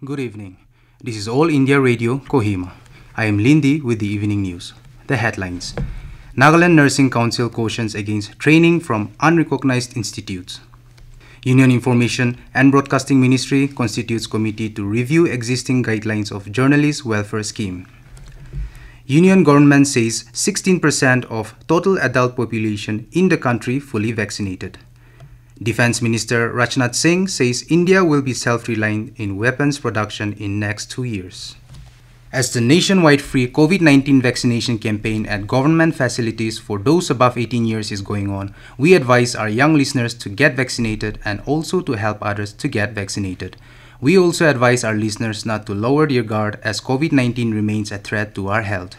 Good evening. This is All India Radio, Kohima. I am Lindy with the evening news. The headlines. Nagaland Nursing Council cautions against training from unrecognized institutes. Union Information and Broadcasting Ministry constitutes committee to review existing guidelines of journalist welfare scheme. Union government says 16% of total adult population in the country fully vaccinated. Defense Minister Rajnath Singh says India will be self-reliant in weapons production in next 2 years. As the nationwide free COVID-19 vaccination campaign at government facilities for those above 18 years is going on, we advise our young listeners to get vaccinated and also to help others to get vaccinated. We also advise our listeners not to lower their guard as COVID-19 remains a threat to our health.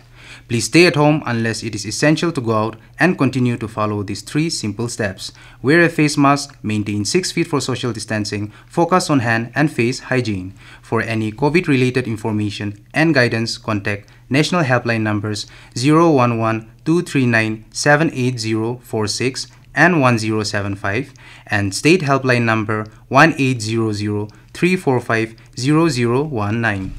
Please stay at home unless it is essential to go out and continue to follow these 3 simple steps. Wear a face mask, maintain 6 feet for social distancing, focus on hand and face hygiene. For any COVID-related information and guidance, contact National Helpline numbers 011-239-78046 and 1075 and State Helpline number 1800-345-0019.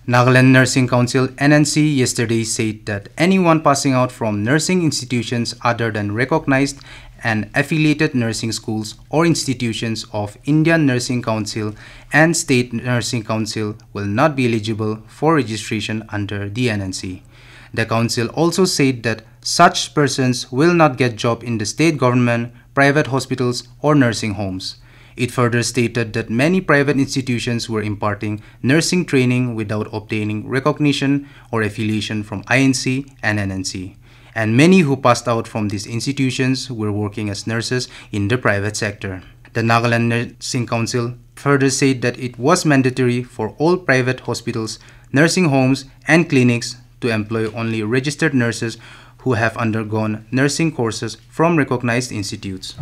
Nagaland Nursing Council NNC yesterday said that anyone passing out from nursing institutions other than recognized and affiliated nursing schools or institutions of Indian Nursing Council and State Nursing Council will not be eligible for registration under the NNC. The council also said that such persons will not get job in the state government, private hospitals or nursing homes. It further stated that many private institutions were imparting nursing training without obtaining recognition or affiliation from INC and NNC, and many who passed out from these institutions were working as nurses in the private sector. The Nagaland Nursing Council further said that it was mandatory for all private hospitals, nursing homes, and clinics to employ only registered nurses who have undergone nursing courses from recognized institutes.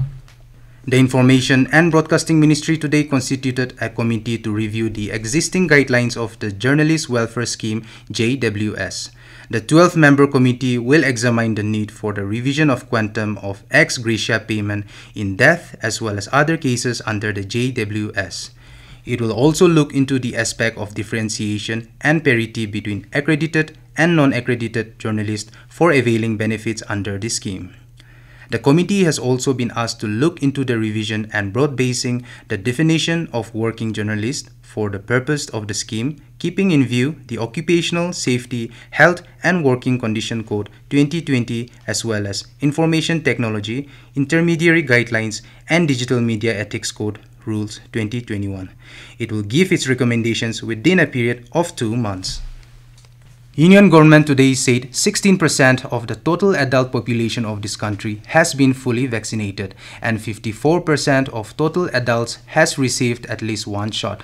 The Information and Broadcasting Ministry today constituted a committee to review the existing guidelines of the Journalist Welfare Scheme JWS. The 12-member committee will examine the need for the revision of quantum of ex gratia payment in death as well as other cases under the JWS. It will also look into the aspect of differentiation and parity between accredited and non-accredited journalists for availing benefits under the scheme. The committee has also been asked to look into the revision and broad-basing the definition of working journalist for the purpose of the scheme, keeping in view the Occupational Safety, Health and Working Condition Code 2020 as well as Information Technology, Intermediary Guidelines and Digital Media Ethics Code Rules 2021. It will give its recommendations within a period of 2 months. Union government today said 16% of the total adult population of this country has been fully vaccinated and 54% of total adults has received at least 1 shot.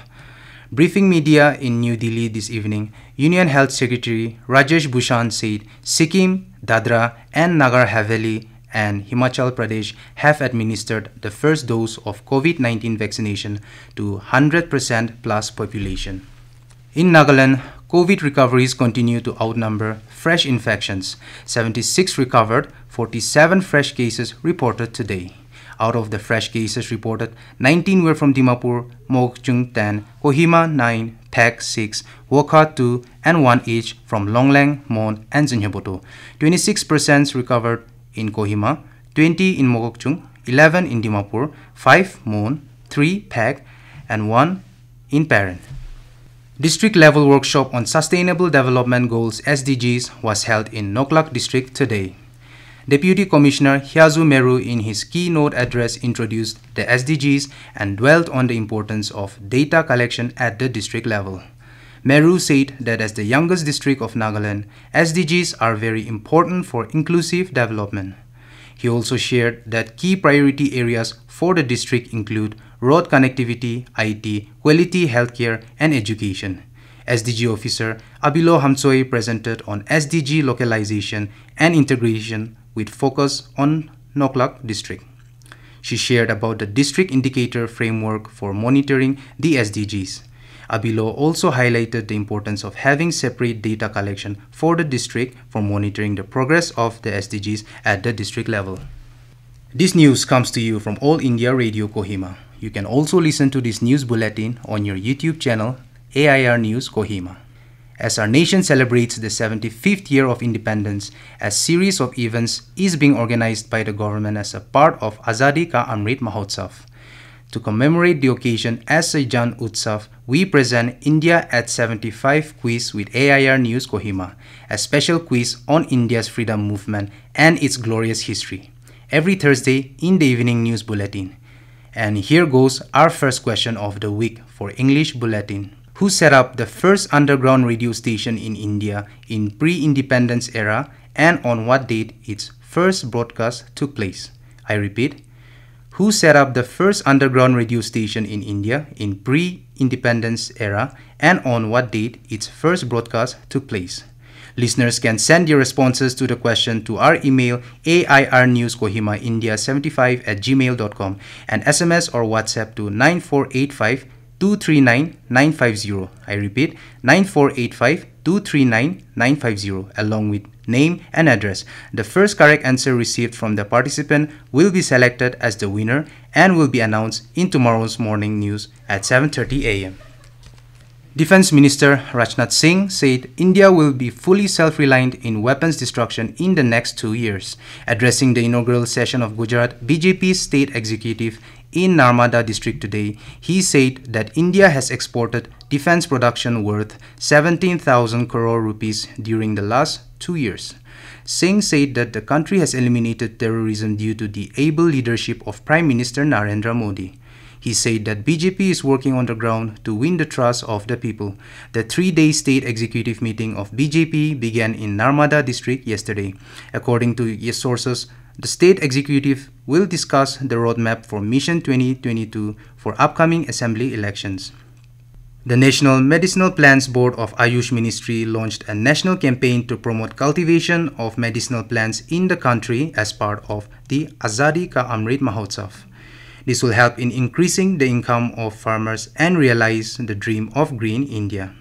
Briefing media in New Delhi this evening, Union Health Secretary Rajesh Bhushan said Sikkim, Dadra and Nagar Haveli and Himachal Pradesh have administered the first dose of COVID-19 vaccination to 100% plus population. In Nagaland, COVID recoveries continue to outnumber fresh infections. 76 recovered, 47 fresh cases reported today. Out of the fresh cases reported, 19 were from Dimapur, Mokokchung 10, Kohima 9, Phek 6, Wokha 2, and 1 each from Longlang, Mon, and Zinheboto. 26% recovered in Kohima, 20 in Mokokchung, 11 in Dimapur, 5 Mon, 3 Phek, and 1 in Paren. District-level workshop on Sustainable Development Goals SDGs was held in Noklak District today. Deputy Commissioner Hyazu Meru in his keynote address introduced the SDGs and dwelt on the importance of data collection at the district level. Meru said that as the youngest district of Nagaland, SDGs are very important for inclusive development. He also shared that key priority areas for the district include road connectivity, IT, quality healthcare, and education. SDG officer Abilo Hamsoi presented on SDG localization and integration with focus on Noklak district. She shared about the district indicator framework for monitoring the SDGs. Abilo also highlighted the importance of having separate data collection for the district for monitoring the progress of the SDGs at the district level. This news comes to you from All India Radio Kohima. You can also listen to this news bulletin on your YouTube channel AIR News Kohima. As our nation celebrates the 75th year of independence, a series of events is being organized by the government as a part of Azadi Ka Amrit Mahotsav. To commemorate the occasion as a Jan Utsav, we present India at 75 quiz with AIR News Kohima, a special quiz on India's freedom movement and its glorious history, every Thursday in the evening news bulletin. And here goes our first question of the week for English Bulletin. Who set up the first underground radio station in India in pre-independence era and on what date its first broadcast took place? I repeat, who set up the first underground radio station in India in pre-independence era and on what date its first broadcast took place? Listeners can send your responses to the question to our email airnewskohimaindia75@gmail.com and SMS or WhatsApp to 9485 239 950. I repeat, 9485 239 950 along with name and address. The first correct answer received from the participant will be selected as the winner and will be announced in tomorrow's morning news at 7:30 a.m. Defense Minister Rajnath Singh said India will be fully self-reliant in weapons destruction in the next 2 years. Addressing the inaugural session of Gujarat BJP State Executive in Narmada district today, he said that India has exported defense production worth 17,000 crore rupees during the last 2 years. Singh said that the country has eliminated terrorism due to the able leadership of Prime Minister Narendra Modi. He said that BJP is working on the ground to win the trust of the people. The 3-day state executive meeting of BJP began in Narmada district yesterday. According to sources, the state executive will discuss the roadmap for Mission 2022 for upcoming assembly elections. The National Medicinal Plants Board of Ayush Ministry launched a national campaign to promote cultivation of medicinal plants in the country as part of the Azadi Ka Amrit Mahotsav. This will help in increasing the income of farmers and realize the dream of Green India.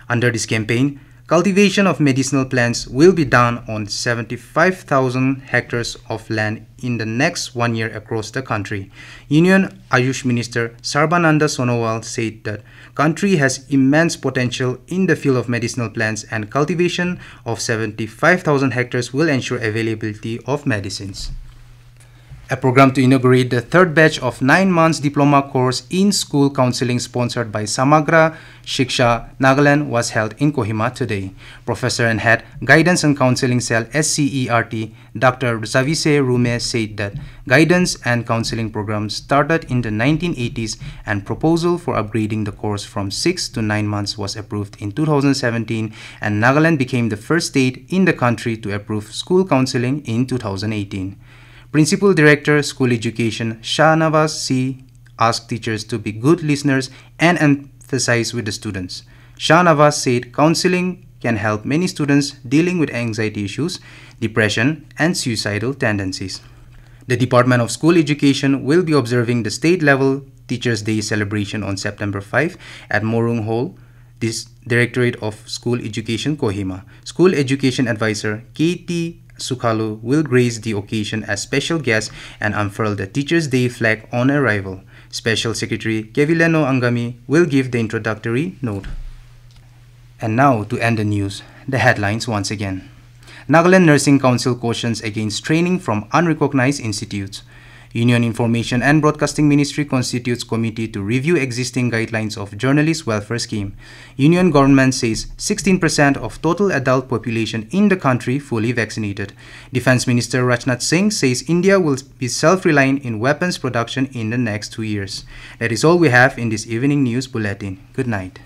Under this campaign, cultivation of medicinal plants will be done on 75,000 hectares of land in the next 1 year across the country. Union Ayush Minister Sarbananda Sonowal said that country has immense potential in the field of medicinal plants and cultivation of 75,000 hectares will ensure availability of medicines. A program to inaugurate the third batch of 9 months diploma course in school counseling sponsored by Samagra Shiksha Nagaland was held in Kohima today. Professor and Head Guidance and Counseling Cell SCERT Dr. Zavise Rume said that guidance and counseling programs started in the 1980s and proposal for upgrading the course from 6 to 9 months was approved in 2017 and Nagaland became the first state in the country to approve school counseling in 2018. Principal Director, School Education, Shahnawaz C. asked teachers to be good listeners and emphasize with the students. Shahnawaz said counseling can help many students dealing with anxiety issues, depression, and suicidal tendencies. The Department of School Education will be observing the state-level Teachers' Day celebration on September 5 at Morung Hall, this Directorate of School Education, Kohima. School Education Advisor K.T. Sukhalu will grace the occasion as special guest and unfurl the Teachers' Day flag on arrival. Special Secretary Kevileno Angami will give the introductory note. And now to end the news, the headlines once again. Nagaland Nursing Council cautions against training from unrecognized institutes. Union Information and Broadcasting Ministry constitutes committee to review existing guidelines of journalist welfare scheme. Union government says 16% of total adult population in the country fully vaccinated. Defense Minister Rajnath Singh says India will be self-reliant in weapons production in the next 2 years. That is all we have in this evening news bulletin. Good night.